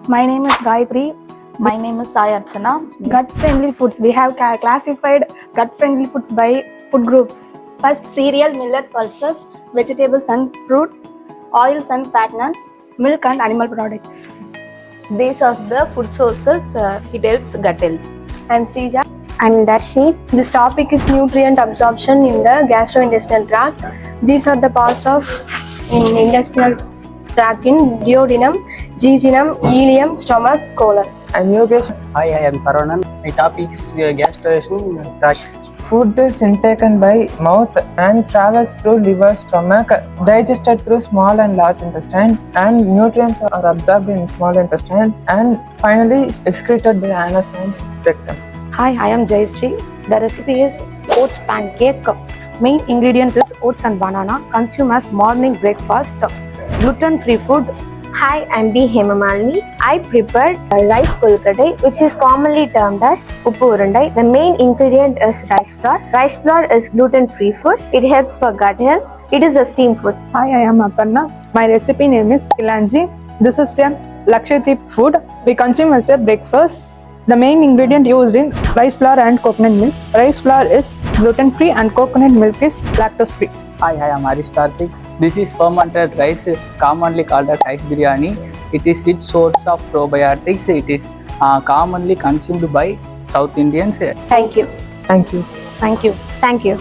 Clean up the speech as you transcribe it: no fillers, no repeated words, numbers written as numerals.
My name is Gayatri. My name is Sai Archana. Gut-friendly foods. We have classified gut-friendly foods by food groups. First, cereal, millets, pulses, vegetables and fruits, oils and fatness, milk and animal products. These are the food sources. It helps gut health. I'm Srija. I'm Darshi. This topic is nutrient absorption in the gastrointestinal tract. These are the parts of intestinal tract in duodenum, jejunum, ileum, stomach, colon. I'm Yogesh. Hi, I am Saravanan. My topic is gastrointestinal tract. Food is intaken by mouth and travels through liver, stomach, digested through small and large intestine, and nutrients are absorbed in small intestine and finally excreted by anus and rectum. Hi, I am Jayashree. The recipe is oats pancake. Main ingredients is oats and banana. Consume as morning breakfast. Gluten-free food. Hi, I'm B. Hemamalini. I prepared rice kolkadai, which is commonly termed as uppu urundai. The main ingredient is rice flour. Rice flour is gluten-free food. It helps for gut health. It is a steam food. Hi, I am Aparna. My recipe name is Kilanji. This is a Lakshadweep food. We consume as a breakfast. The main ingredient used in rice flour and coconut milk. Rice flour is gluten-free and coconut milk is lactose-free. Hi, I am Karthik. This is fermented rice, commonly called as rice biryani. It is rich source of probiotics. It is commonly consumed by South Indians. Thank you. Thank you. Thank you. Thank you.